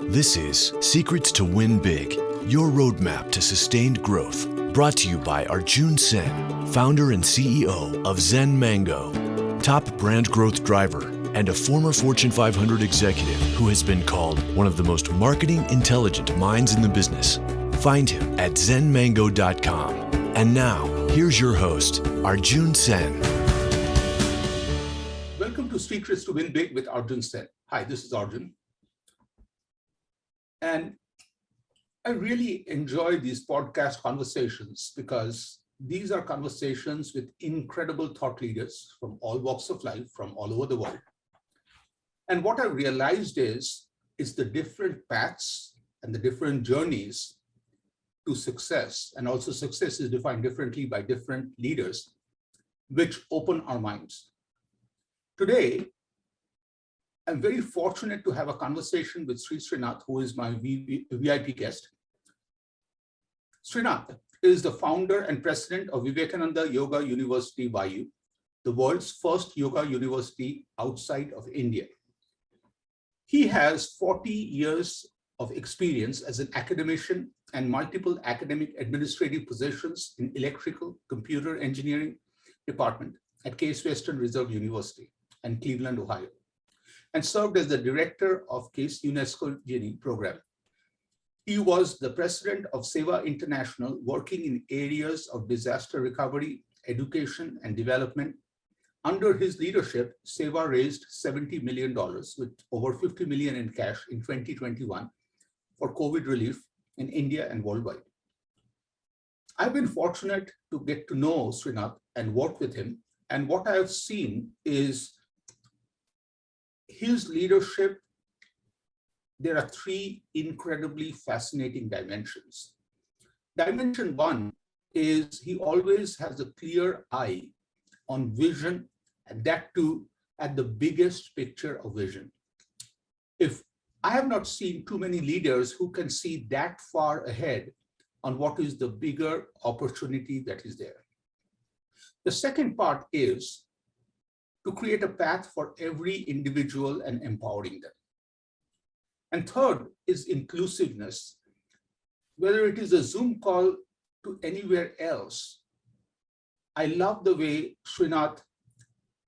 This is Secrets to Win Big, your roadmap to sustained growth. Brought to you by Arjun Sen, founder and CEO of Zen Mango, top brand growth driver, and a former Fortune 500 executive who has been called one of the most marketing intelligent minds in the business. Find him at zenmango.com. And now, here's your host, Arjun Sen. Welcome to Secrets to Win Big with Arjun Sen. Hi, this is Arjun. And I really enjoy these podcast conversations because these are conversations with incredible thought leaders from all walks of life, from all over the world. And what I realized is the different paths and the different journeys to success, and also success is defined differently by different leaders, which open our minds. Today, I'm very fortunate to have a conversation with Sree Sreenath, who is my VIP guest. Sreenath is the founder and president of Vivekananda Yoga University, VaYU, the world's first yoga university outside of India. He has 40 years of experience as an academician and multiple academic administrative positions in electrical computer engineering department at Case Western Reserve University in Cleveland, Ohio, and served as the director of Case UNESCO GENIe program. He was the president of SEWA International, working in areas of disaster recovery, education, and development. Under his leadership, SEVA raised $70 million with over $50 million in cash in 2021 for COVID relief in India and worldwide. I've been fortunate to get to know Sreenath and work with him. And what I have seen is his leadership. There are three incredibly fascinating dimensions. Dimension one is he always has a clear eye on vision, and that too at the biggest picture of vision. If I have not seen too many leaders who can see that far ahead on what is the bigger opportunity that is there. The second part is to create a path for every individual and empowering them. And third is inclusiveness. Whether it is a Zoom call to anywhere else, I love the way Sreenath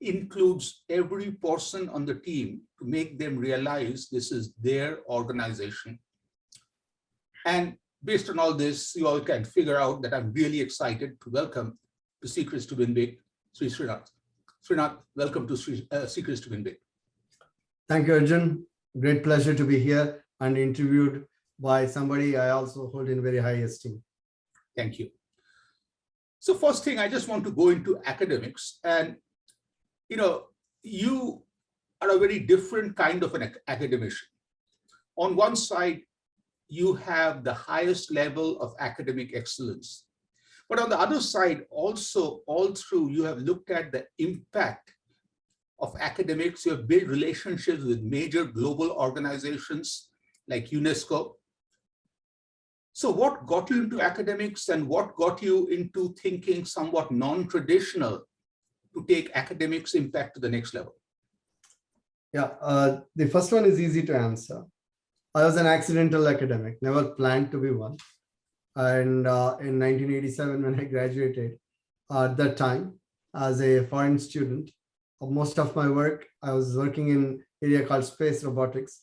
includes every person on the team to make them realize this is their organization. And based on all this, you all can figure out that I'm really excited to welcome to Secrets to Win Big, Sree Sreenath. Sreenath, welcome to Secrets to Win Big. Thank you, Arjun. Great pleasure to be here and interviewed by somebody I also hold in very high esteem. Thank you. So first thing, I just want to go into academics. And, you are a very different kind of an academician. On one side, you have the highest level of academic excellence. But on the other side, also all through, you have looked at the impact of academics. You have built relationships with major global organizations like UNESCO. So what got you into academics and what got you into thinking somewhat non-traditional to take academics impact to the next level? Yeah, the first one is easy to answer. I was an accidental academic, never planned to be one. And in 1987, when I graduated, at that time, as a foreign student, most of my work, I was working in an area called space robotics.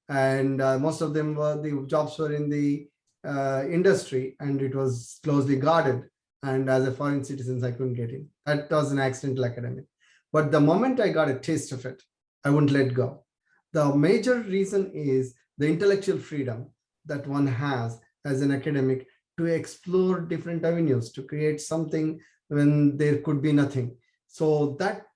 And most of them the jobs were in the industry, and it was closely guarded. And as a foreign citizen, I couldn't get in. That was an accidental academic. But the moment I got a taste of it, I wouldn't let go. The major reason is the intellectual freedom that one has as an academic to explore different avenues, to create something when there could be nothing. So that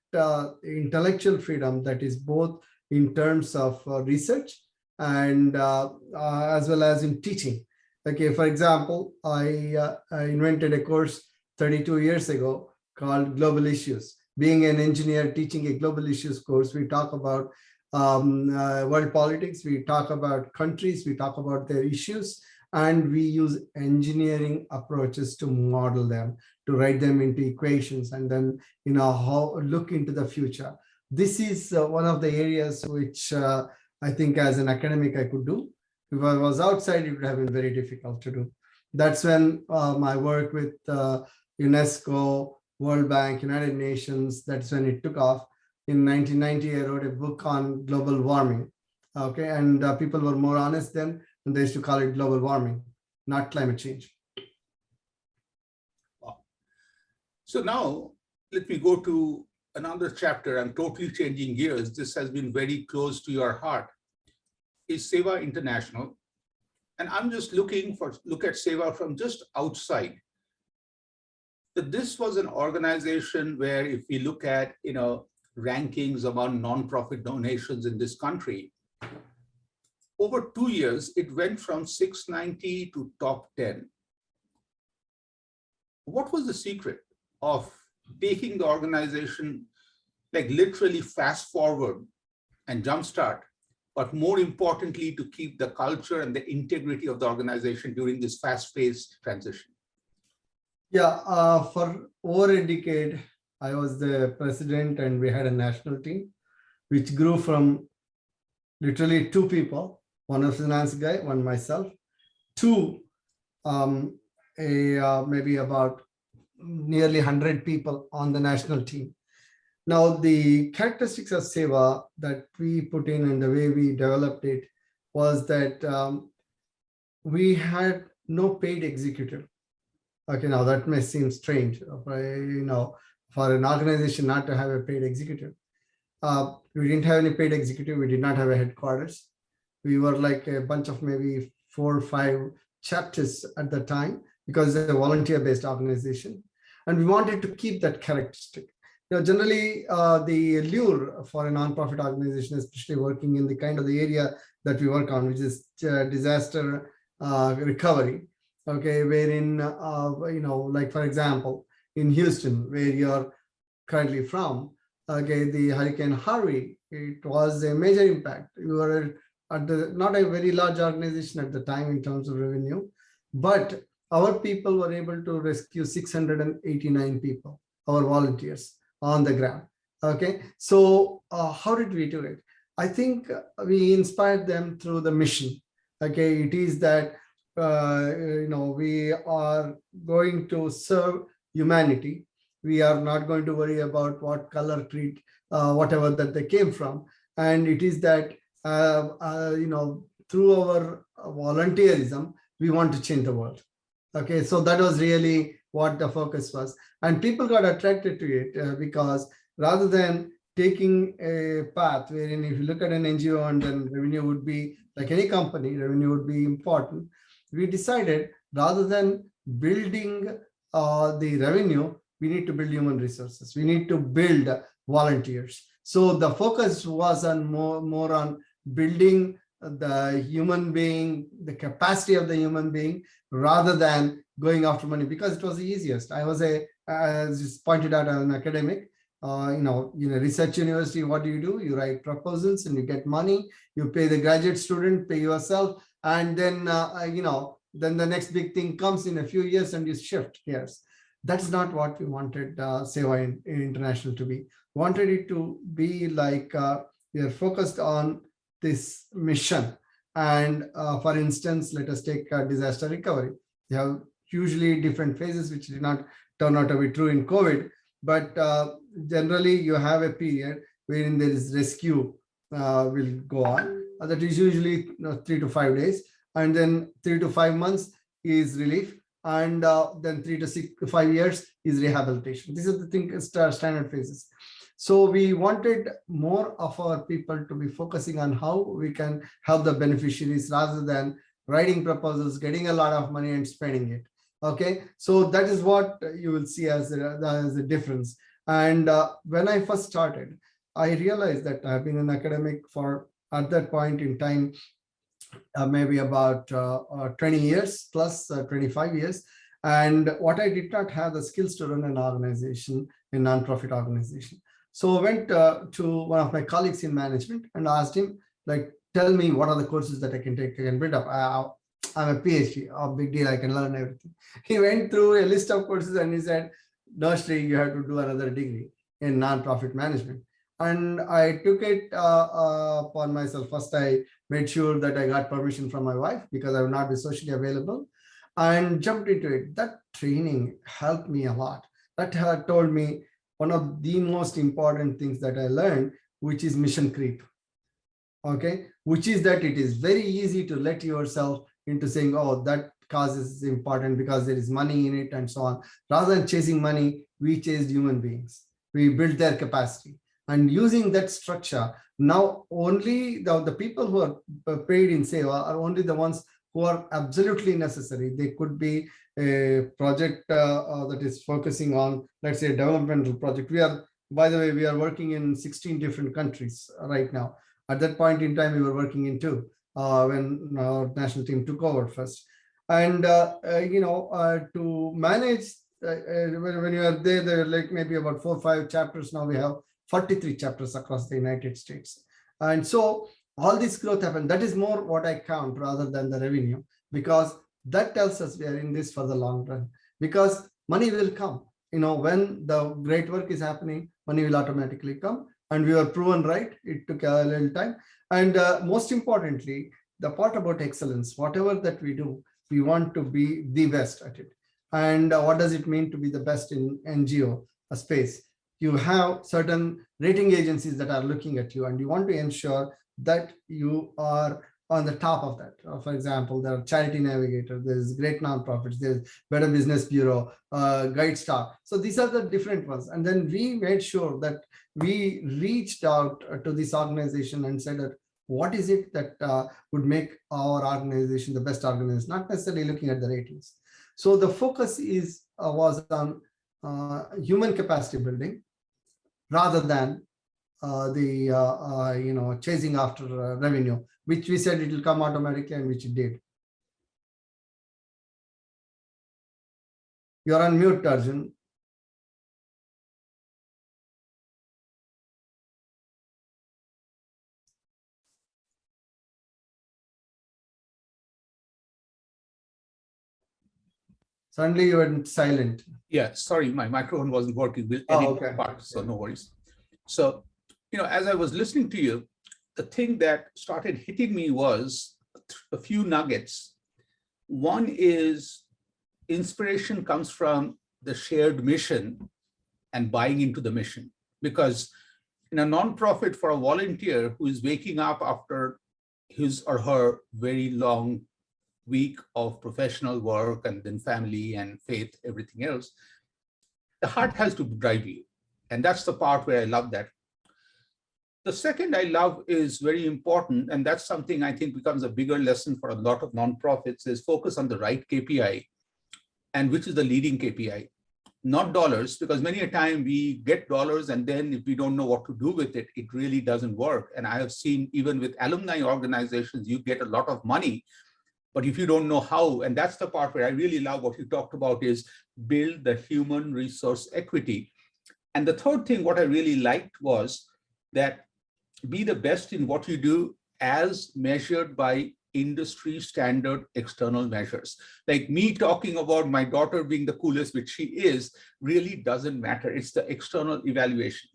intellectual freedom that is both in terms of research and as well as in teaching. Okay, for example, I invented a course 32 years ago called Global Issues. Being an engineer teaching a global issues course, we talk about world politics, we talk about countries, we talk about their issues, and we use engineering approaches to model them, to write them into equations, and then how look into the future. This is one of the areas which I think as an academic I could do. If I was outside, it would have been very difficult to do. That's when my work with UNESCO, World Bank, United Nations, that's when it took off. In 1990, I wrote a book on global warming. Okay, and people were more honest then, and they used to call it global warming, not climate change. Wow. So now let me go to another chapter. I'm totally changing gears. This has been very close to your heart. Is SEVA International. And I'm just look at SEVA from just outside. That this was an organization where if we look at, rankings among nonprofit donations in this country, over 2 years, it went from 690 to top 10. What was the secret of taking the organization, like literally fast forward and jumpstart, but more importantly, to keep the culture and the integrity of the organization during this fast-paced transition? Yeah, for over a decade, I was the president and we had a national team, which grew from literally 2 people, one a finance guy, one myself, to maybe about nearly 100 people on the national team. Now, the characteristics of SEVA that we put in and the way we developed it was that we had no paid executive. Okay, now that may seem strange, for an organization not to have a paid executive. We didn't have any paid executive. We did not have a headquarters. We were like a bunch of maybe 4 or 5 chapters at the time because it's a volunteer-based organization. And we wanted to keep that characteristic. Generally, the lure for a nonprofit organization, especially working in the kind of the area that we work on, which is disaster recovery, okay, wherein, like for example, in Houston, where you're currently from, okay, the Hurricane Harvey, it was a major impact. We were at not a very large organization at the time in terms of revenue, but our people were able to rescue 689 people, our volunteers on the ground. Okay, so how did we do it? I think we inspired them through the mission. Okay, it is that we are going to serve humanity. We are not going to worry about what color, creed, whatever that they came from. And it is that through our volunteerism, we want to change the world. Okay, so that was really what the focus was. And people got attracted to it because rather than taking a path wherein if you look at an NGO and then revenue would be like any company, revenue would be important, we decided rather than building the revenue, we need to build human resources. We need to build volunteers. So the focus was on more on building the human being, the capacity of the human being, rather than going after money, because it was the easiest. I was as just pointed out, an academic. In a research university, what do? You write proposals and you get money. You pay the graduate student, pay yourself, and then then the next big thing comes in a few years and you shift gears. That's not what we wanted SEVA International to be. We wanted it to be like we are focused on this mission. And for instance, let us take disaster recovery. You have hugely different phases, which did not turn out to be true in COVID. But generally, you have a period wherein there is rescue will go on. That is usually 3 to 5 days. And then 3 to 5 months is relief. And then 3 to 5 years is rehabilitation. These are the standard phases. So we wanted more of our people to be focusing on how we can help the beneficiaries rather than writing proposals, getting a lot of money and spending it. Okay, so that is what you will see as a difference. And when I first started, I realized that I've been an academic for, at that point in time, maybe about 20 years plus 25 years. And what I did not have the skills to run an organization, a nonprofit organization. So I went to one of my colleagues in management and asked him, like, tell me what are the courses that I can take, I can build up. I'm a PhD, a big deal, I can learn everything. He went through a list of courses and he said, no, Sree, you have to do another degree in nonprofit management. And I took it upon myself. First, I made sure that I got permission from my wife because I would not be socially available, and jumped into it. That training helped me a lot. That had told me one of the most important things that I learned, which is mission creep. Okay, which is that it is very easy to let yourself into saying, oh, that cause is important because there is money in it and so on. Rather than chasing money, we chased human beings. We built their capacity. And using that structure, now only the people who are paid in SEVA are only the ones who are absolutely necessary. They could be a project that is focusing on, let's say, a developmental project. We are, by the way, we are working in 16 different countries right now. At that point in time, we were working in 2 when our national team took over first. And, to manage, when you are there are like maybe about 4 or 5 chapters. Now we have 43 chapters across the United States. And so all this growth happened. That is more what I count rather than the revenue, because that tells us we are in this for the long run, because money will come. When the great work is happening, money will automatically come. And we were proven right. It took a little time. And most importantly, the part about excellence, whatever that we do, we want to be the best at it. And what does it mean to be the best in NGO space? You have certain rating agencies that are looking at you, and you want to ensure that you are on the top of that. For example, there are Charity Navigator, there's great nonprofits, there's Better Business Bureau, Guide Star. So these are the different ones. And then we made sure that we reached out to this organization and said that what is it that would make our organization the best organization, not necessarily looking at the ratings. So the focus was on human capacity building rather than chasing after revenue, which we said it will come automatically, and which it did. You're on mute, Arjun. Suddenly you went silent. Yeah, sorry, my microphone wasn't working. We'll edit that part, so no worries. So, as I was listening to you, the thing that started hitting me was a few nuggets. One is inspiration comes from the shared mission and buying into the mission. Because in a nonprofit, for a volunteer who is waking up after his or her very long week of professional work and then family and faith, everything else, the heart has to drive you. And that's the part where I love that. The second I love is very important, and that's something I think becomes a bigger lesson for a lot of nonprofits, is focus on the right KPI, and which is the leading KPI, not dollars, because many a time we get dollars and then if we don't know what to do with it, it really doesn't work. And I have seen even with alumni organizations, you get a lot of money, but if you don't know how, and that's the part where I really love what you talked about, is build the human resource equity. And the third thing, what I really liked was that be the best in what you do as measured by industry standard external measures. Like me talking about my daughter being the coolest, which she is, really doesn't matter. It's the external evaluation.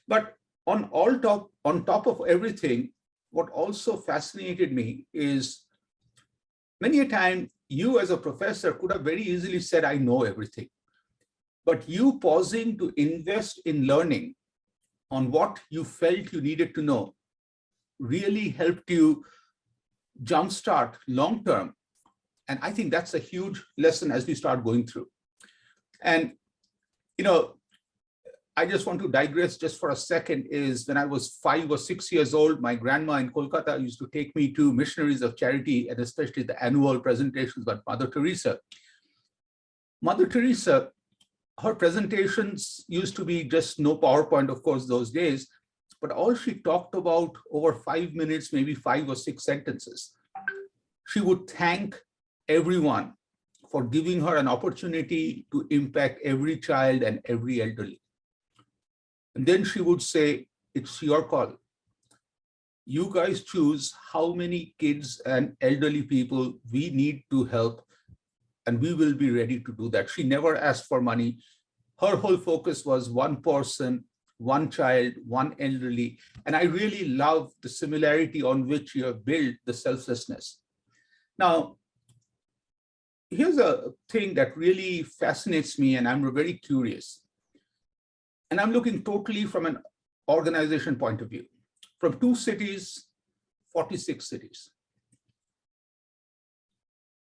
But on top of everything, what also fascinated me is many a time you as a professor could have very easily said, I know everything. But you pausing to invest in learning on what you felt you needed to know really helped you jumpstart long-term. And I think that's a huge lesson as we start going through. And, I just want to digress just for a second, is when I was 5 or 6 years old, my grandma in Kolkata used to take me to Missionaries of Charity, and especially the annual presentations about Mother Teresa. Mother Teresa, her presentations used to be just no PowerPoint, of course, those days, but all she talked about over 5 minutes, maybe 5 or 6 sentences. She would thank everyone for giving her an opportunity to impact every child and every elderly. And then she would say, it's your call. You guys choose how many kids and elderly people we need to help, and we will be ready to do that. She never asked for money. Her whole focus was one person, one child, one elderly. And I really love the similarity on which you have built the selflessness. Now, here's a thing that really fascinates me, and I'm very curious. And I'm looking totally from an organization point of view. From 2 cities, 46 cities.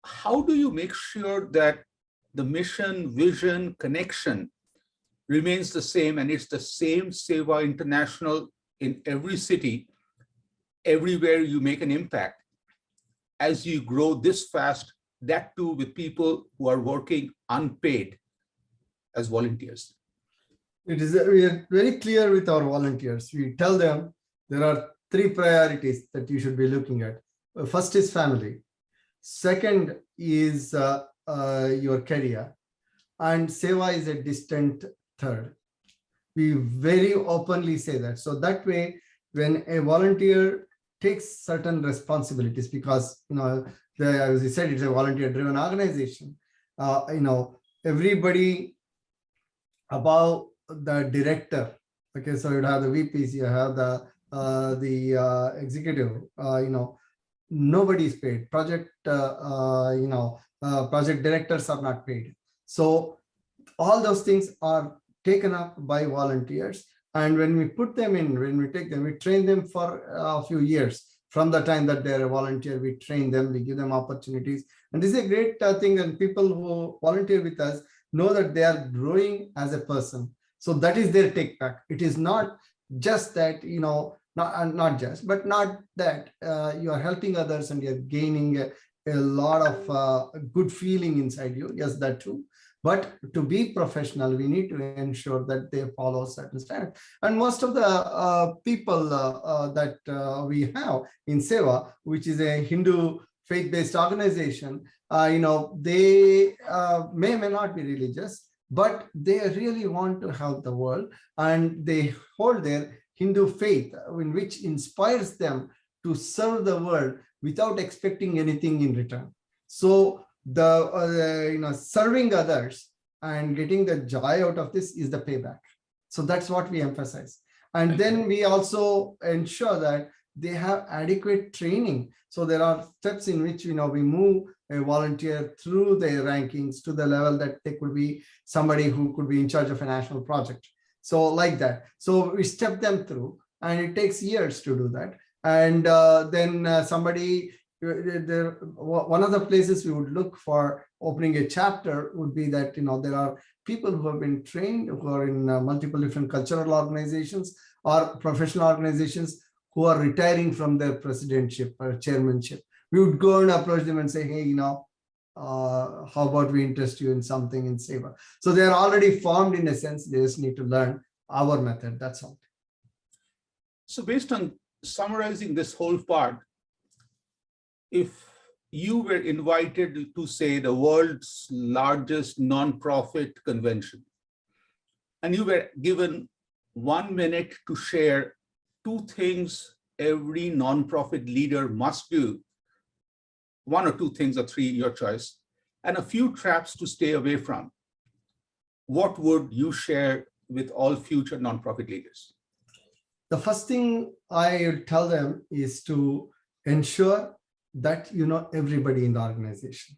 How do you make sure that the mission, vision, connection remains the same, and it's the same SEVA International in every city, everywhere you make an impact, as you grow this fast, that too with people who are working unpaid as volunteers? We are very clear with our volunteers. We tell them there are 3 priorities that you should be looking at. First is family. Second is your career. And SEVA is a distant third. We very openly say that. So that way, when a volunteer takes certain responsibilities, because, as you said, it's a volunteer-driven organization, everybody above the director, okay, so you have the VPs, you have the executive, nobody is paid. Project directors are not paid. So all those things are taken up by volunteers. And when we put them in, when we take them, we train them for a few years. From the time that they're a volunteer, we train them, we give them opportunities. And this is a great thing. And people who volunteer with us know that they are growing as a person. So that is their take back. It is not just that, not that you are helping others and you're gaining a lot of good feeling inside you. Yes, that too. But to be professional, we need to ensure that they follow certain standards. And most of the people that we have in SEVA, which is a Hindu faith-based organization, they may not be religious, but they really want to help the world, and they hold their Hindu faith, in which inspires them to serve the world without expecting anything in return. So the serving others and getting the joy out of this is the payback. So that's what we emphasize. And then we also ensure that they have adequate training. So there are steps in which we move a volunteer through their rankings to the level that they could be somebody who could be in charge of a national project. So like that. So we step them through, and it takes years to do that. And then somebody, one of the places we would look for opening a chapter would be that there are people who have been trained, who are in multiple different cultural organizations or professional organizations, who are retiring from their presidentship or chairmanship. We would go and approach them and say, hey, how about we interest you in something in SEVA? So they are already formed in a sense. They just need to learn our method. That's all. So based on summarizing this whole part, if you were invited to, say, the world's largest nonprofit convention, and you were given 1 minute to share 2 things every nonprofit leader must do, 1 or 2 things or 3, your choice, and a few traps to stay away from, what would you share with all future nonprofit leaders? The first thing I would tell them is to ensure that everybody in the organization,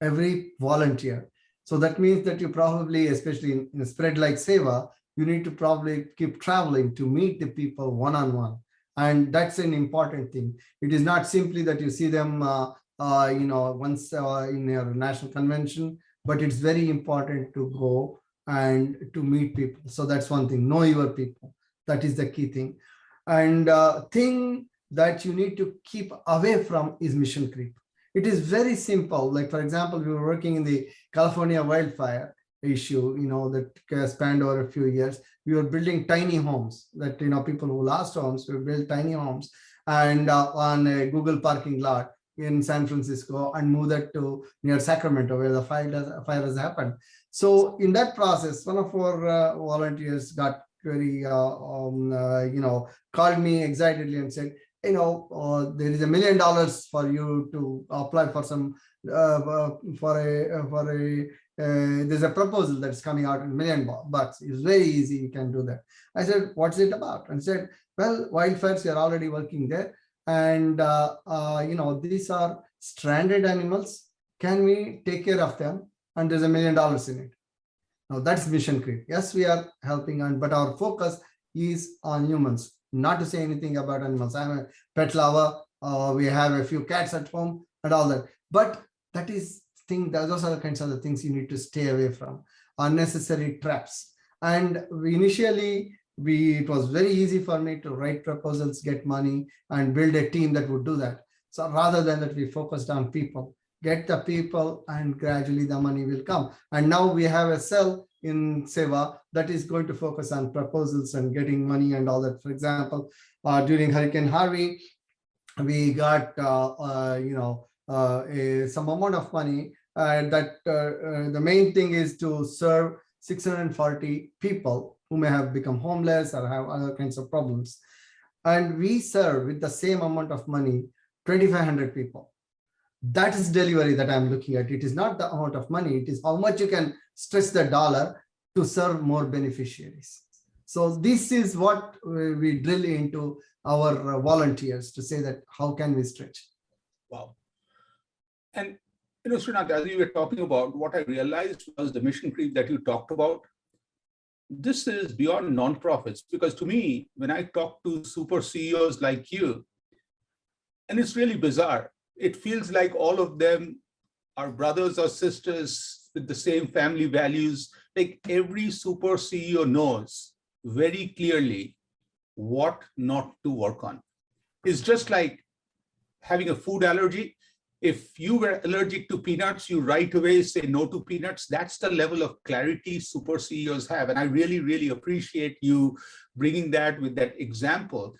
every volunteer. So that means that you probably, especially in a spread like SEVA, you need to probably keep traveling to meet the people one-on-one. And that's an important thing. It is not simply that you see them once in your national convention, but it's very important to go and to meet people. So that's one thing. Know your people. That is the key thing. And thing that you need to keep away from is mission creep. It is very simple. Like, for example, we were working in the California wildfire issue, that spanned over a few years. We were building tiny homes that, people who lost homes, we built tiny homes and on a Google parking lot in San Francisco and move that to near Sacramento where the fire has happened. So in that process, one of our volunteers got very, called me excitedly and said, there is $1 million for you to apply for some there's a proposal that's coming out in $1 million. It's very easy, you can do that. I said, what's it about? And said, well, wildfires, you're already working there, and these are stranded animals. Can we take care of them? And there's $1 million in it. Now that's mission creep. Yes, we are helping, but our focus is on humans. Not to say anything about animals. I'm a pet lover. We have a few cats at home and all that. But that is those are the kinds of the things you need to stay away from. Unnecessary traps. And it was very easy for me to write proposals, get money, and build a team that would do that. So rather than that, we focused on people. Get the people, and gradually the money will come. And now we have a cell in SEVA that is going to focus on proposals and getting money and all that. For example, during Hurricane Harvey, we got some amount of money, and the main thing is to serve 640 people who may have become homeless or have other kinds of problems. And we serve with the same amount of money 2,500 people. That is delivery that I'm looking at. It is not the amount of money, it is how much you can stretch the dollar to serve more beneficiaries. So this is what we drill into our volunteers to say that how can we stretch. Wow. And Sreenath, as you were talking about, what I realized was the mission creep that you talked about. This is beyond nonprofits, because to me, when I talk to super CEOs like you, and it's really bizarre, it feels like all of them are brothers or sisters with the same family values. Like every super CEO knows very clearly what not to work on. It's just like having a food allergy. If you were allergic to peanuts, you right away say no to peanuts. That's the level of clarity super CEOs have. And I really, really appreciate you bringing that with that example.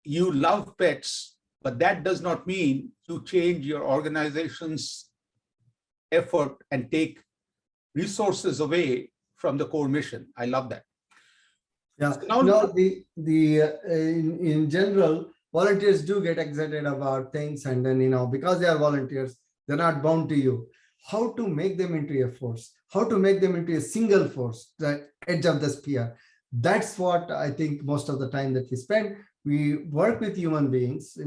You love pets, but that does not mean you change your organization's effort and take resources away from the core mission. I love that. Yeah. So now, in general, volunteers do get excited about things, and then because they are volunteers, they're not bound to you. How to make them into a force? How to make them into a single force, the edge of the spear? That's what I think most of the time that we spend. We work with human beings,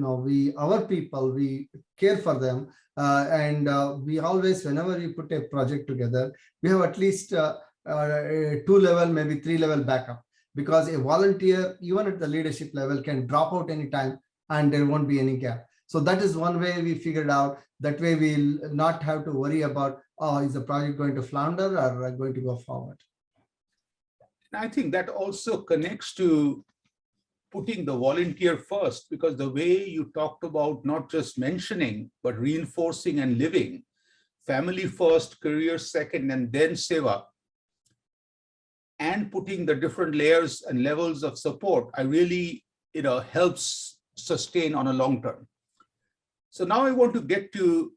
our people, we care for them. And we always, whenever we put a project together, we have at least a 2-level, maybe 3-level backup, because a volunteer, even at the leadership level, can drop out anytime and there won't be any gap. So that is one way we figured out. That way we'll not have to worry about, is the project going to flounder or going to go forward? I think that also connects to putting the volunteer first, because the way you talked about not just mentioning, but reinforcing and living, family first, career second, and then SEVA, and putting the different layers and levels of support, I really, helps sustain on a long term. So now I want to get to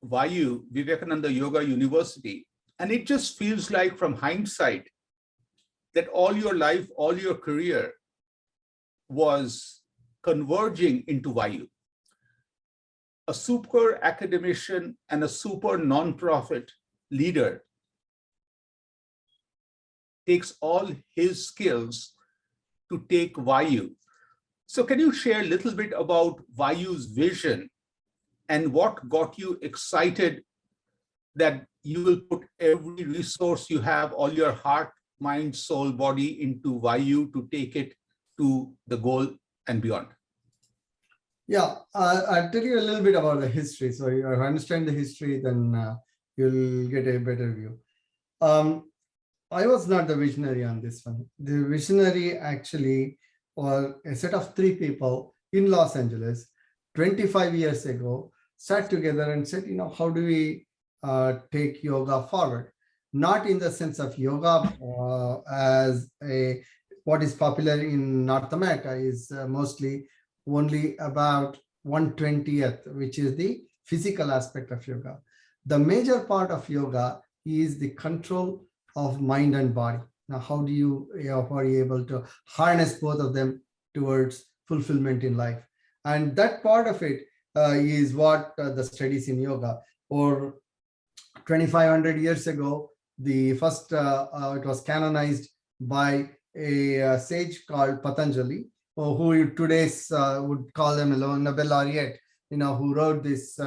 VaYU, Vivekananda Yoga University. And it just feels like, from hindsight, that all your life, all your career was converging into VaYU. A super academician and a super nonprofit leader takes all his skills to take VaYU. So can you share a little bit about VaYU's vision and what got you excited that you will put every resource you have, all your heart, mind, soul, body into VaYU to take it to the goal and beyond? Yeah, I'll tell you a little bit about the history. So if you understand the history, then you'll get a better view. I was not the visionary on this one. The visionary actually was a set of 3 people in Los Angeles 25 years ago, sat together and said, how do we take yoga forward? Not in the sense of yoga as what is popular in North America is mostly only about 1/20th, which is the physical aspect of yoga. The major part of yoga is the control of mind and body. Now, how are you able to harness both of them towards fulfillment in life. And that part of it is what the studies in yoga, or 2,500 years ago, the first, it was canonized by a sage called Patanjali, who today's would call him a Nobel laureate, who wrote this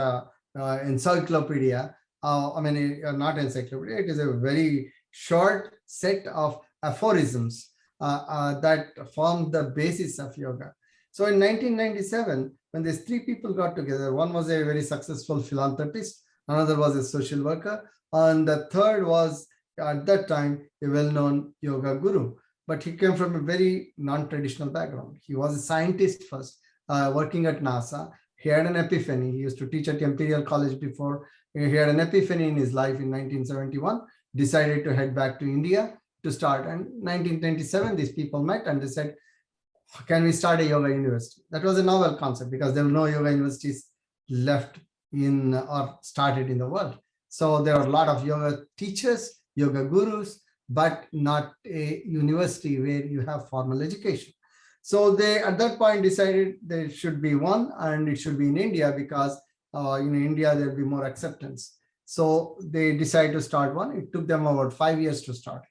encyclopedia. Not encyclopedia, it is a very short set of aphorisms that formed the basis of yoga. So in 1997, when these three people got together, one was a very successful philanthropist, another was a social worker, and the third was, at that time, a well-known yoga guru. But he came from a very non-traditional background. He was a scientist first, working at NASA. He had an epiphany. He used to teach at Imperial College before. He had an epiphany in his life in 1971, decided to head back to India to start. And 1927, these people met and they said, can we start a yoga university? That was a novel concept because there were no yoga universities left in or started in the world. So there are a lot of yoga teachers, yoga gurus, but not a university where you have formal education. So they, at that point, decided there should be one, and it should be in India because in India, there'll be more acceptance. So they decided to start one. It took them about 5 years to start it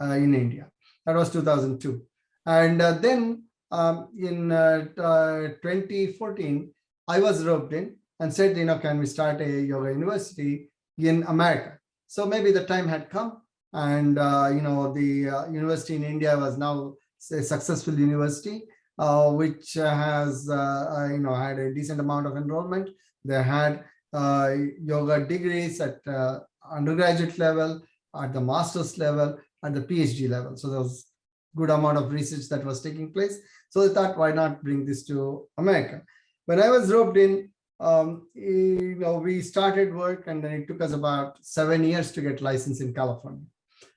in India. That was 2002. And then in 2014, I was roped in and said, can we start a yoga university in America? So maybe the time had come, and the university in India was now a successful university, which has had a decent amount of enrollment. They had yoga degrees at undergraduate level, at the master's level, at the PhD level. So there was good amount of research that was taking place. So they thought, why not bring this to America? When I was roped in, we started work, and then it took us about 7 years to get licensed in California.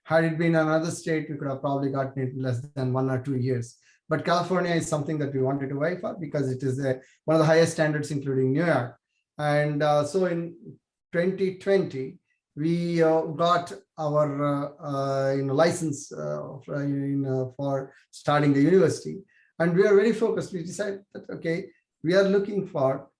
Had it been another state, we could have probably gotten it in less than 1 or 2 years. But California is something that we wanted to wait for because it is one of the highest standards, including New York. And so in 2020, we got our license for starting the university. And we are very focused. We decided that, okay, we are looking for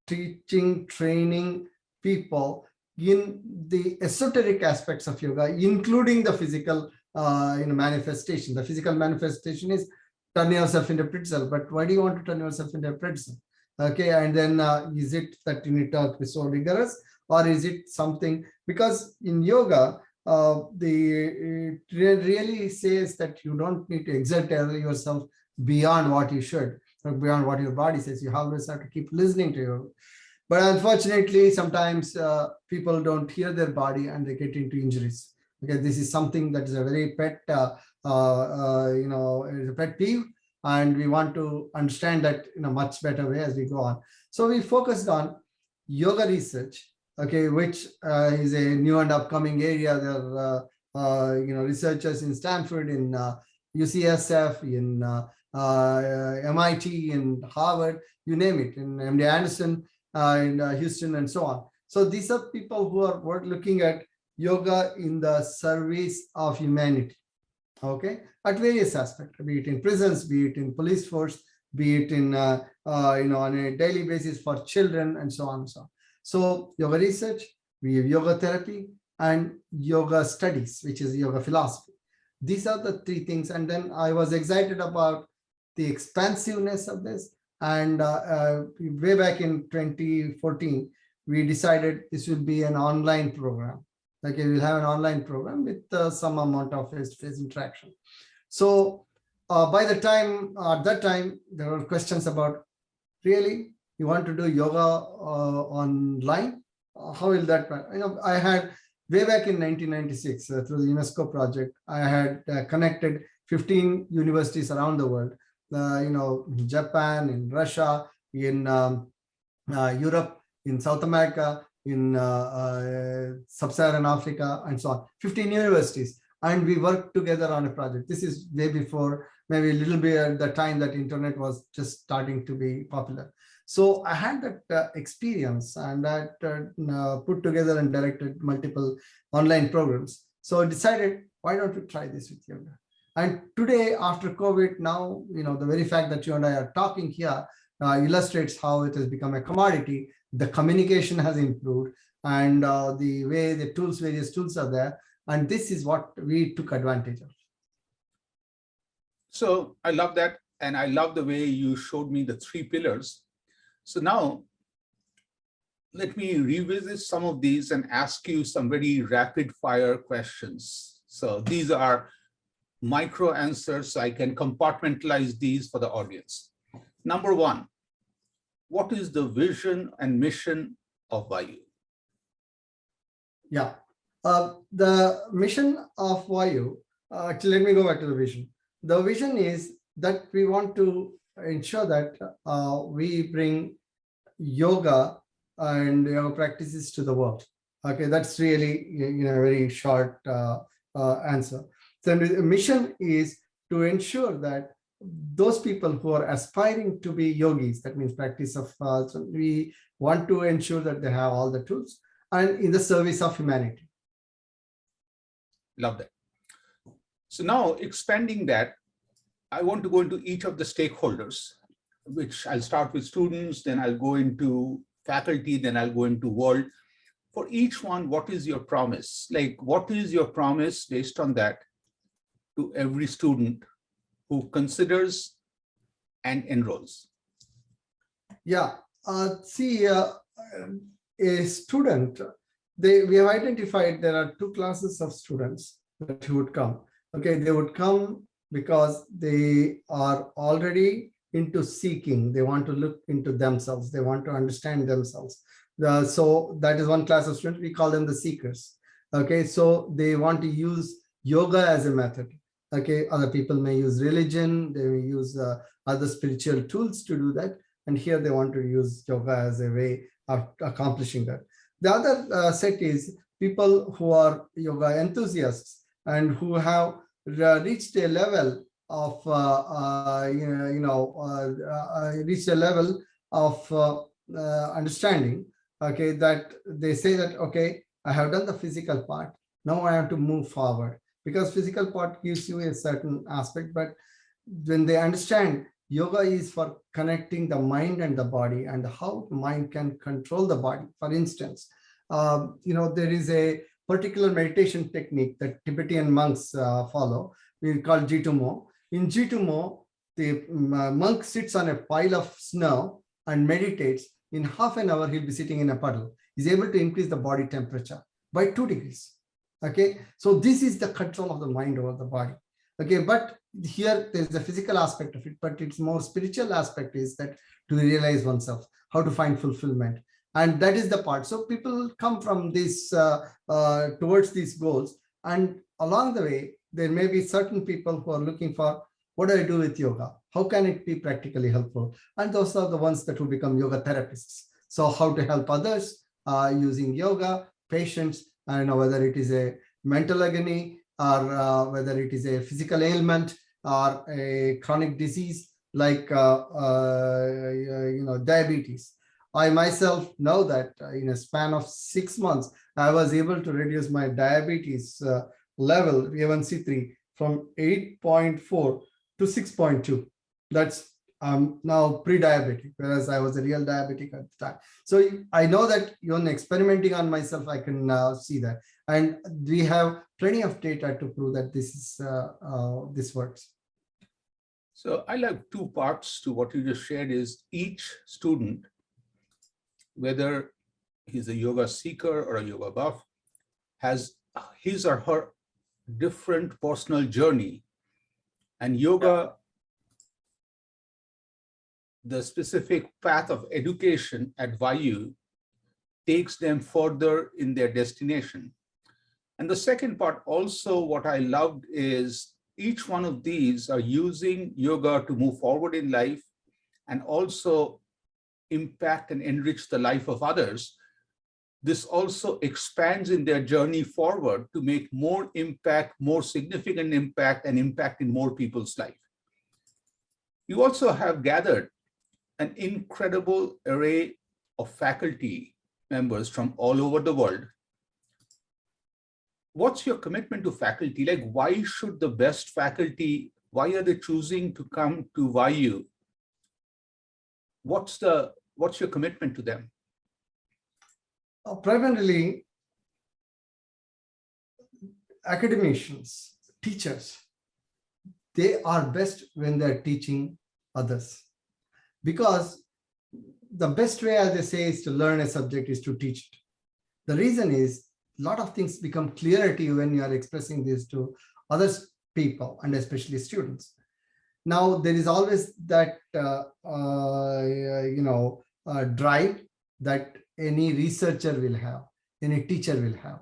teaching, training people in the esoteric aspects of yoga, including the physical manifestation. The physical manifestation is turn yourself into a pretzel. But why do you want to turn yourself into a pretzel? Okay, and then is it that you need to be so rigorous, or is it something? Because in yoga, it really says that you don't need to exert yourself beyond what you should, or beyond what your body says. You always have to keep listening to your. But unfortunately, sometimes people don't hear their body and they get into injuries. Okay, this is something that is a very pet, is a pet peeve, and we want to understand that in a much better way as we go on. So we focused on yoga research, okay, which is a new and upcoming area. There are researchers in Stanford, in UCSF, in MIT, in Harvard, you name it, in MD Anderson, in Houston, and so on. So these are people who are looking at yoga in the service of humanity, okay, at various aspects, be it in prisons, be it in police force, be it in on a daily basis for children, and so on and so on. So yoga research, we have yoga therapy, and yoga studies, which is yoga philosophy. These are the three things. And then I was excited about the expansiveness of this. And way back in 2014, we decided this will be an online program. Like we'll have an online program with some amount of face-to-face interaction. So by the time, at that time, there were questions about, really, you want to do yoga online? How will that? I had way back in 1996 through the UNESCO project, I had connected 15 universities around the world. In Japan, in Russia, in Europe, in South America, in Sub-Saharan Africa, and so on. 15 universities, and we worked together on a project. This is way before, maybe a little bit at the time that internet was just starting to be popular. So I had that experience, and that put together and directed multiple online programs. So I decided, why don't we try this with yoga? And today, after COVID, now, the very fact that you and I are talking here illustrates how it has become a commodity. The communication has improved, and the way the tools, various tools are there. And this is what we took advantage of. So I love that. And I love the way you showed me the 3 pillars. So now let me revisit some of these and ask you some very rapid fire questions. So these are micro answers, so I can compartmentalize these for the audience. Number 1, what is the vision and mission of VaYU? Yeah, the mission of VaYU, actually, let me go back to the vision. The vision is that we want to ensure that we bring yoga and yoga practices to the world. Okay, that's really a very short answer. So the mission is to ensure that those people who are aspiring to be yogis, that means practice of, so we want to ensure that they have all the tools and in the service of humanity. Love that. So now expanding that, I want to go into each of the stakeholders, which I'll start with students, then I'll go into faculty, then I'll go into world. For each one, what is your promise? Like, what is your promise based on that to every student who considers and enrolls? Yeah, see, a student, we have identified there are 2 classes of students that would come. Okay, they would come because they are already into seeking. They want to look into themselves. They want to understand themselves. So that is one class of students. We call them the seekers. Okay, so they want to use yoga as a method. Okay, other people may use religion. They may use other spiritual tools to do that. And here they want to use yoga as a way of accomplishing that. The other set is people who are yoga enthusiasts and who have reached a level of reached a level of understanding. Okay, that they say that, okay, I have done the physical part, now I have to move forward, because physical part gives you a certain aspect, but when they understand yoga is for connecting the mind and the body and how the mind can control the body. For instance, there is a particular meditation technique that Tibetan monks follow. We call Jitumo. In Jitumo, the monk sits on a pile of snow and meditates. In half an hour, he'll be sitting in a puddle. He's able to increase the body temperature by 2 degrees. Okay, so this is the control of the mind over the body. Okay, but here there's the physical aspect of it, but its more spiritual aspect is that to realize oneself, how to find fulfillment. And that is the part. So people come from this towards these goals. And along the way, there may be certain people who are looking for, what do I do with yoga? How can it be practically helpful? And those are the ones that will become yoga therapists. So how to help others using yoga, patients, and whether it is a mental agony or whether it is a physical ailment or a chronic disease like diabetes. I myself know that in a span of 6 months, I was able to reduce my diabetes level, A1C3, from 8.4 to 6.2. That's now pre-diabetic, whereas I was a real diabetic at the time. So I know that even experimenting on myself, I can see that. And we have plenty of data to prove that this is this works. So I like 2 parts to what you just shared is each student, whether he's a yoga seeker or a yoga buff, has his or her different personal journey. And yoga, the specific path of education at VaYU takes them further in their destination. And the second part also, what I loved is each one of these are using yoga to move forward in life and also impact and enrich the life of others. This also expands in their journey forward to make more impact, more significant impact, and impact in more people's life. You also have gathered an incredible array of faculty members from all over the world. what's your commitment to faculty? Like, why should the best faculty, why are they choosing to come to VaYU? What's your commitment to them? Primarily, academicians, teachers, they are best when they're teaching others. Because the best way, as they say, is to learn a subject is to teach it. The reason is a lot of things become clearer to you when you are expressing this to other people and especially students. Now, there is always that drive that any researcher will have, any teacher will have.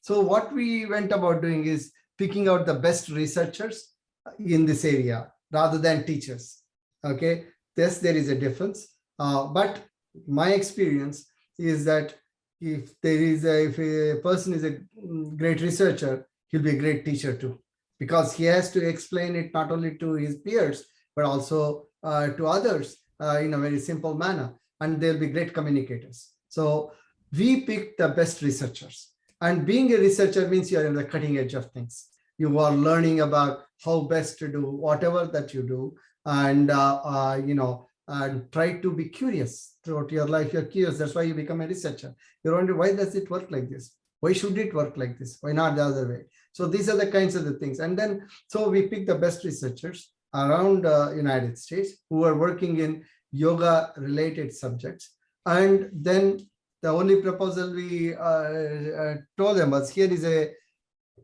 So what we went about doing is picking out the best researchers in this area rather than teachers. Okay, yes, there is a difference, but my experience is that if a person is a great researcher, he'll be a great teacher too, because he has to explain it not only to his peers but also to others in a very simple manner, and they'll be great communicators. So we pick the best researchers, and being a researcher means you are in the cutting edge of things. You are learning about how best to do whatever that you do, and and try to be curious throughout your life. You're curious. That's why you become a researcher. You wonder, why does it work like this? Why should it work like this? Why not the other way? So these are the kinds of the things. And then, so we pick the best researchers around United States who are working in yoga related subjects. And then the only proposal we told them was, here is a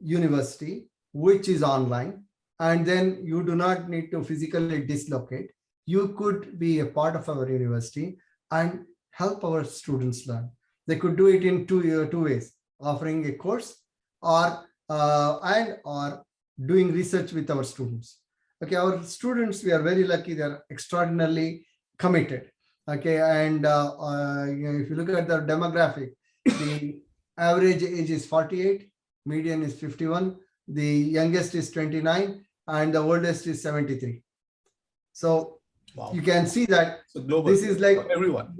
university which is online, and then you do not need to physically dislocate. You could be a part of our university and help our students learn. They could do it in two ways: offering a course or doing research with our students. Okay, our students, we are very lucky; they are extraordinarily committed. Okay, and if you look at the demographic, the average age is 48, median is 51, the youngest is 29, and the oldest is 73. So wow, you can see that this is like everyone.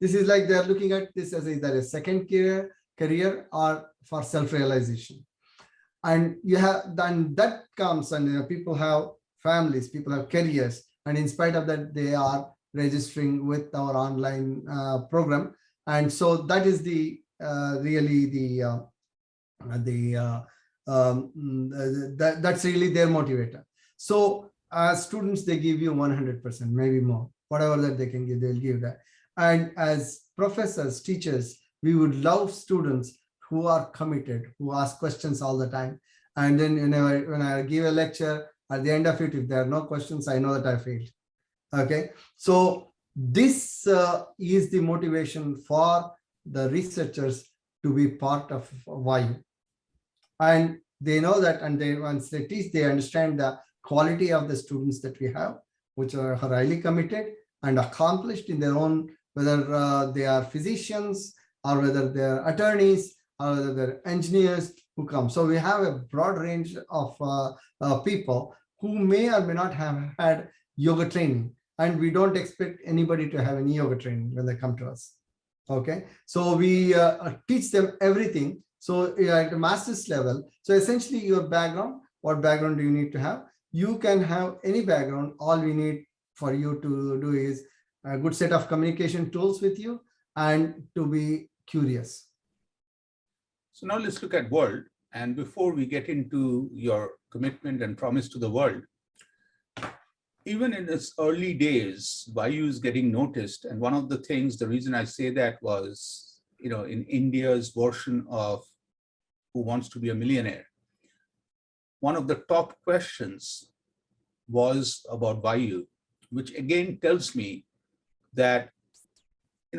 This is like they're looking at this as either a second career or for self-realization. And you have then that comes, and people have families, people have careers, and in spite of that, they are registering with our online program. And so that is the that's really their motivator. So as students, they give you 100%, maybe more, whatever that they can give, they'll give that. And as professors, teachers, we would love students who are committed, who ask questions all the time. And then when I give a lecture, at the end of it, if there are no questions, I know that I failed. Okay, so this is the motivation for the researchers to be part of VaYU. And they know that, and once they teach, they understand the quality of the students that we have, which are highly committed and accomplished in their own, whether they are physicians or whether they're attorneys or whether they're engineers who come. So we have a broad range of people who may or may not have had yoga training, and we don't expect anybody to have any yoga training when they come to us. Okay, so we teach them everything. So at a master's level, so essentially your background, what background do you need to have? You can have any background. All we need for you to do is a good set of communication tools with you and to be curious. So now let's look at world. And before we get into your commitment and promise to the world, even in its early days, VaYU is getting noticed. And one of the things, the reason I say that was, in India's version of Who Wants to Be a Millionaire, one of the top questions was about VaYU, which again tells me that,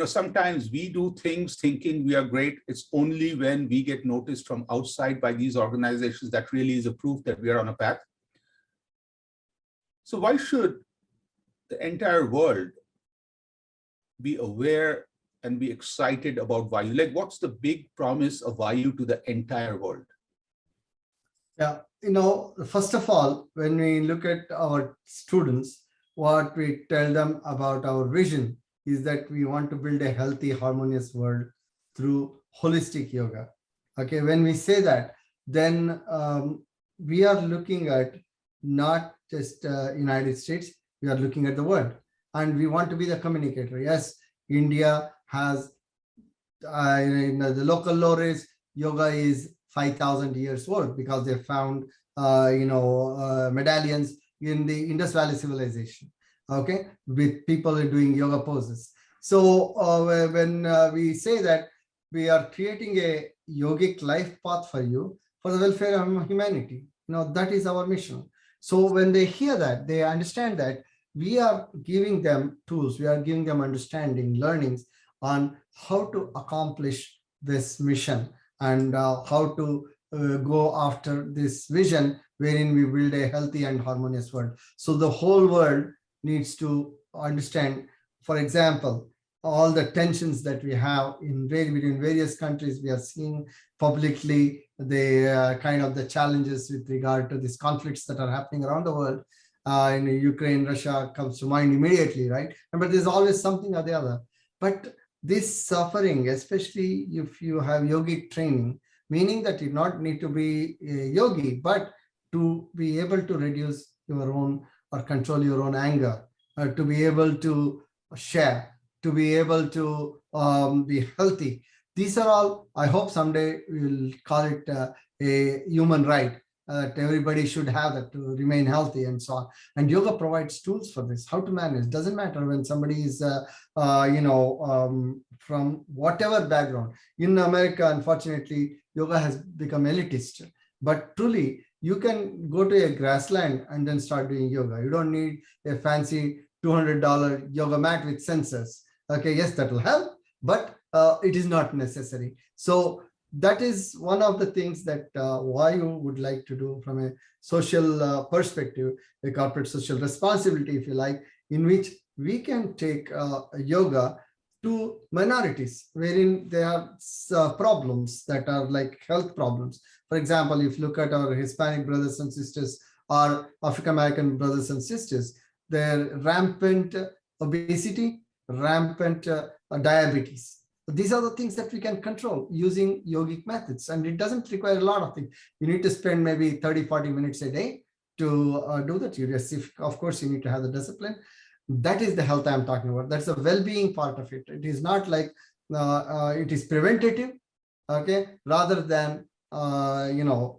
sometimes we do things thinking we are great. It's only when we get noticed from outside by these organizations that really is a proof that we are on a path. So why should the entire world be aware and be excited about VaYU? Like, what's the big promise of VaYU to the entire world? Yeah, first of all, when we look at our students, what we tell them about our vision is that we want to build a healthy, harmonious world through holistic yoga. Okay, when we say that, then we are looking at not just United States, we are looking at the world, and we want to be the communicator. Yes, India has in the local law is yoga is 5,000 years old because they found medallions in the Indus Valley civilization, okay, with people doing yoga poses. So when we say that we are creating a yogic life path for you for the welfare of humanity, that is our mission. So when they hear that, they understand that we are giving them tools, we are giving them understanding, learnings on how to accomplish this mission and how to go after this vision wherein we build a healthy and harmonious world. So the whole world needs to understand, for example, all the tensions that we have between various countries. We are seeing publicly the kind of the challenges with regard to these conflicts that are happening around the world. In Ukraine, Russia comes to mind immediately, right? But there's always something or the other. But this suffering, especially if you have yogic training, meaning that you not need to be a yogi, but to be able to reduce your own or control your own anger, to be able to share, to be able to be healthy. These are all, I hope someday we'll call it a human right, that everybody should have that to remain healthy and so on. And yoga provides tools for this, how to manage. Doesn't matter when somebody is, from whatever background. In America, unfortunately, yoga has become elitist, but truly you can go to a grassland and then start doing yoga. You don't need a fancy $200 yoga mat with sensors. Okay, yes, that will help, but it is not necessary. So that is one of the things that VaYU would like to do from a social perspective, a corporate social responsibility, if you like, in which we can take yoga to minorities wherein there are problems that are like health problems. For example, if you look at our Hispanic brothers and sisters or African-American brothers and sisters, their rampant obesity, rampant diabetes. These are the things that we can control using yogic methods, and it doesn't require a lot of things. You need to spend maybe 30-40 minutes a day to do that. Of course, you need to have the discipline. That is the health I'm talking about. That's the well-being part of it. It is not like it is preventative, okay, rather than once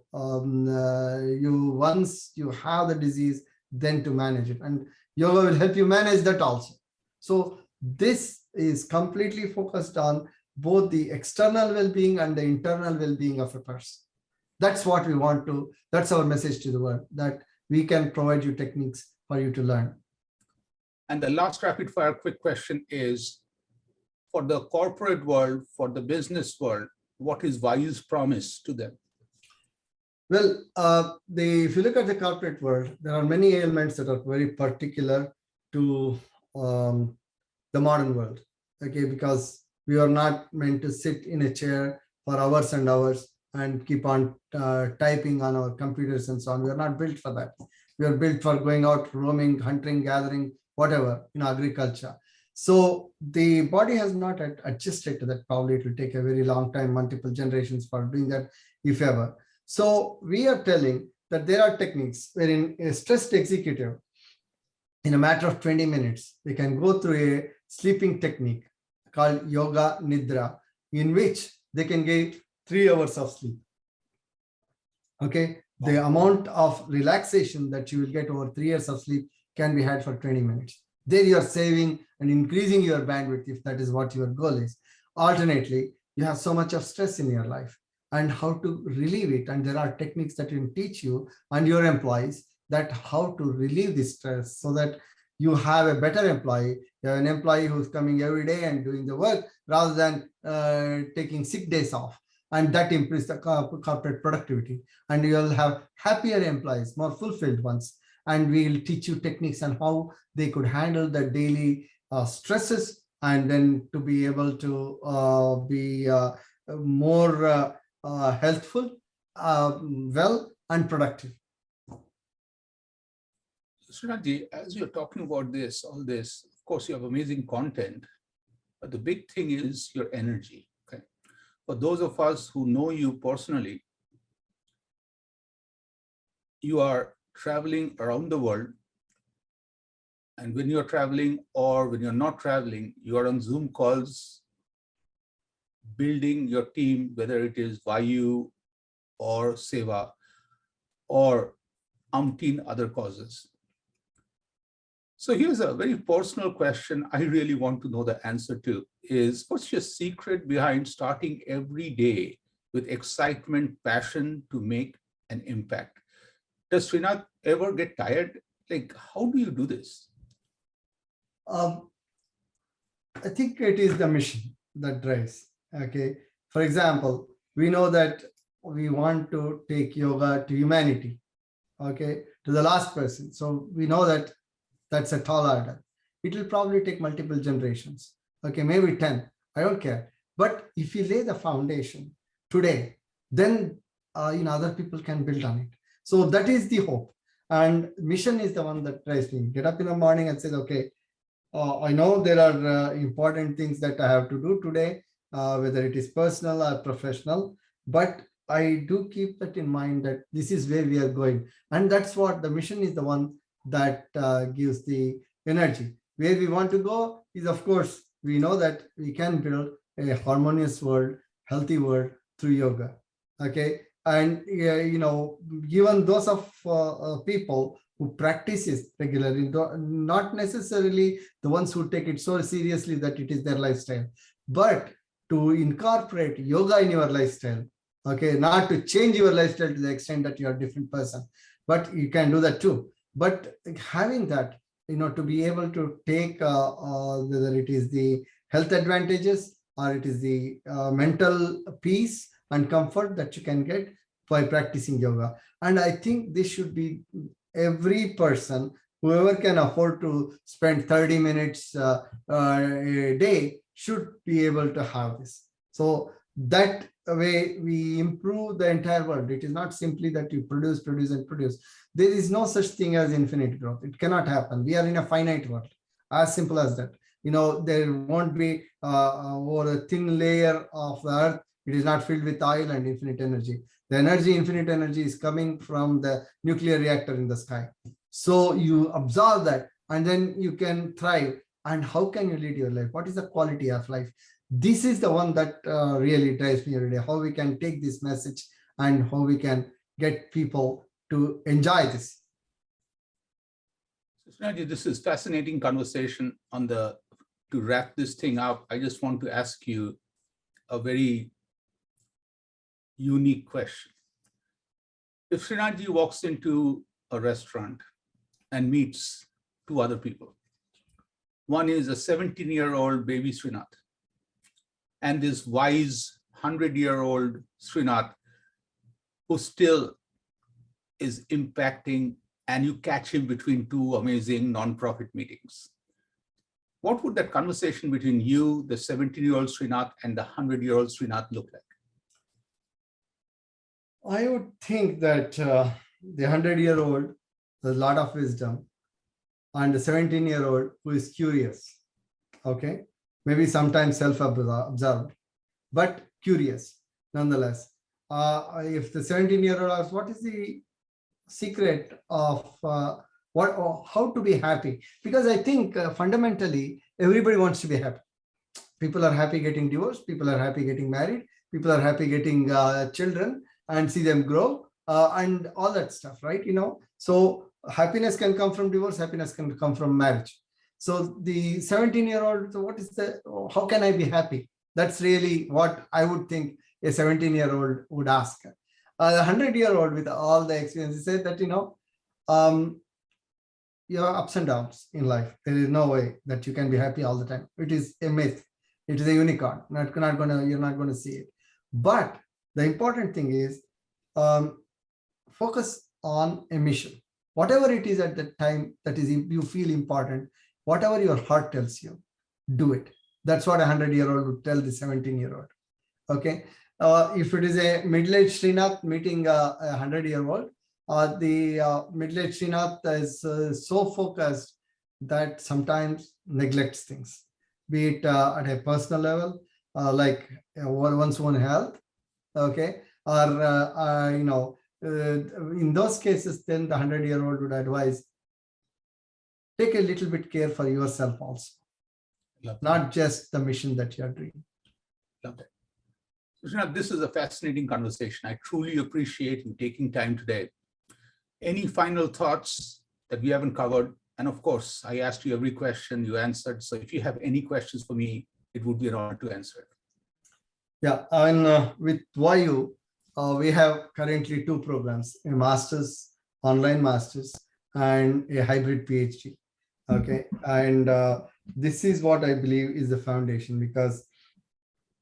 you have the disease, then to manage it, and yoga will help you manage that also. So this is completely focused on both the external well-being and the internal well-being of a person. That's what we want to, that's our message to the world, that we can provide you techniques for you to learn. And the last rapid fire quick question is, for the corporate world, for the business world, what is VaYU's promise to them? Well, if you look at the corporate world, there are many elements that are very particular to the modern world, okay, because we are not meant to sit in a chair for hours and hours and keep on typing on our computers and so on. We are not built for that. We are built for going out, roaming, hunting, gathering, whatever, in agriculture. So the body has not adjusted to that. Probably it will take a very long time, multiple generations for doing that, if ever. So we are telling that there are techniques wherein a stressed executive, in a matter of 20 minutes, they can go through a sleeping technique called Yoga Nidra, in which they can get 3 hours of sleep. Okay, the amount of relaxation that you will get over 3 years of sleep can be had for 20 minutes. There you are saving and increasing your bandwidth if that is what your goal is. Alternately, you have so much of stress in your life and how to relieve it. And there are techniques that will teach you and your employees that how to relieve this stress so that you have a better employee. You have an employee who's coming every day and doing the work rather than taking sick days off. And that improves the corporate productivity. And you'll have happier employees, more fulfilled ones. And we'll teach you techniques on how they could handle the daily stresses and then to be able to be more healthful, well, and productive. Sreenath, as you're talking about this, all this, of course, you have amazing content, but the big thing is your energy. Okay, for those of us who know you personally, you are traveling around the world. And when you're traveling or when you're not traveling, you are on Zoom calls, building your team, whether it is VaYU or SEVA or umpteen other causes. So here's a very personal question I really want to know the answer to is, what's your secret behind starting every day with excitement, passion to make an impact? Does Sreenath ever get tired? Like, how do you do this? I think it is the mission that drives. Okay. For example, we know that we want to take yoga to humanity. Okay, to the last person. So we know that that's a tall order. It will probably take multiple generations. Okay, maybe 10. I don't care. But if you lay the foundation today, then other people can build on it. So that is the hope. And mission is the one that drives me. Get up in the morning and say, okay, I know there are important things that I have to do today, whether it is personal or professional, but I do keep that in mind that this is where we are going. And that's what the mission is, the one that gives the energy. Where we want to go is, of course, we know that we can build a harmonious world, healthy world through yoga. Okay. And, given those of people who practice it regularly, not necessarily the ones who take it so seriously that it is their lifestyle, but to incorporate yoga in your lifestyle. Okay, not to change your lifestyle to the extent that you are a different person, but you can do that too. But having that, to be able to take whether it is the health advantages or it is the mental peace and comfort that you can get by practicing yoga. And I think this should be every person, whoever can afford to spend 30 minutes a day should be able to have this. So that way we improve the entire world. It is not simply that you produce. There is no such thing as infinite growth. It cannot happen. We are in a finite world, as simple as that. There won't be over a thin layer of the earth. It is not filled with oil and infinite energy. The infinite energy is coming from the nuclear reactor in the sky. So you absorb that and then you can thrive. And how can you lead your life? What is the quality of life? This is the one that really drives me every day, how we can take this message and how we can get people to enjoy this. Sreenath, this is fascinating conversation. To wrap this thing up, I just want to ask you a very unique question. If Sreenath walks into a restaurant and meets two other people, one is a 17-year-old baby Sreenath, and this wise 100-year-old Sreenath who still is impacting, and you catch him between two amazing nonprofit meetings. What would that conversation between you, the 17-year-old Sreenath, and the 100-year-old Sreenath look like? I would think that the 100-year-old has a lot of wisdom, and the 17-year-old who is curious, okay? Maybe sometimes self-absorbed, but curious nonetheless. If the 17-year-old asks, what is the secret of how to be happy? Because I think fundamentally, everybody wants to be happy. People are happy getting divorced. People are happy getting married. People are happy getting children and see them grow and all that stuff, right? So happiness can come from divorce. Happiness can come from marriage. So the 17-year-old, so how can I be happy? That's really what I would think a 17-year-old would ask. A 100-year-old with all the experience said that, you have ups and downs in life. There is no way that you can be happy all the time. It is a myth. It is a unicorn. You're not going to see it. But the important thing is focus on a mission. Whatever it is at that time that is you feel important, whatever your heart tells you, do it. That's what a 100-year-old would tell the 17-year-old. Okay. If it is a middle-aged Sreenath meeting a 100-year-old, the middle-aged Sreenath is so focused that sometimes neglects things, be it at a personal level like one's own health, okay, or in those cases, then the 100-year-old would advise, take a little bit care for yourself also, not just the mission that you're doing. Love that. Sreenath, this is a fascinating conversation. I truly appreciate you taking time today. Any final thoughts that we haven't covered? And of course, I asked you every question, you answered. So if you have any questions for me, it would be an honor to answer it. Yeah, and with VaYU, we have currently 2 programs, a master's, online master's, and a hybrid PhD. Okay, and this is what I believe is the foundation, because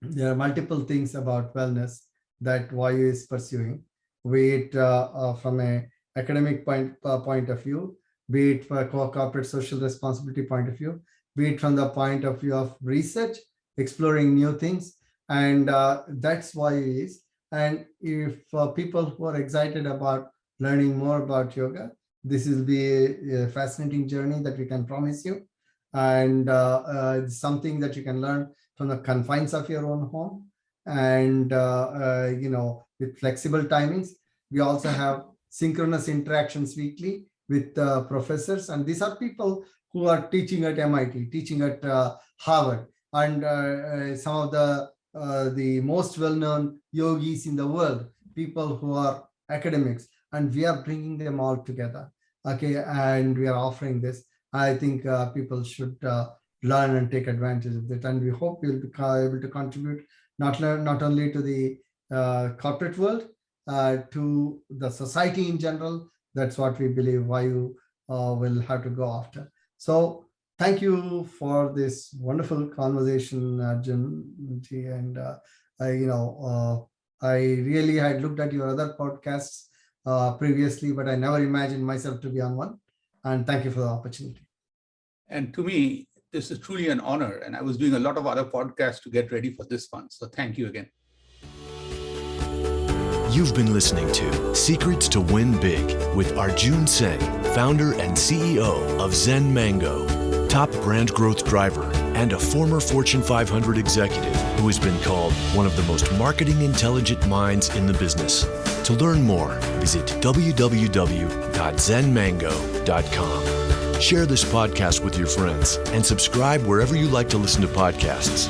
there are multiple things about wellness that VaYU is pursuing, be it from an academic point of view, be it for corporate social responsibility point of view, be it from the point of view of research, exploring new things, and that's VaYU is. And if people who are excited about learning more about yoga, this will be a fascinating journey that we can promise you. And it's something that you can learn from the confines of your own home. And, with flexible timings. We also have synchronous interactions weekly with professors. And these are people who are teaching at MIT, teaching at Harvard, and some of the most well-known yogis in the world, people who are academics, and we are bringing them all together. Okay, and we are offering this. I think people should learn and take advantage of it, and we hope we'll be able to contribute not only to the corporate world, to the society in general. That's what we believe VaYU will have to go after. So thank you for this wonderful conversation, Arjun. And I really had looked at your other podcasts previously, but I never imagined myself to be on one. And thank you for the opportunity. And to me, this is truly an honor. And I was doing a lot of other podcasts to get ready for this one. So thank you again. You've been listening to Secrets to Win Big with Arjun Sen, founder and CEO of Zen Mango, top brand growth driver, and a former Fortune 500 executive who has been called one of the most marketing intelligent minds in the business. To learn more, visit www.zenmango.com. Share this podcast with your friends and subscribe wherever you like to listen to podcasts.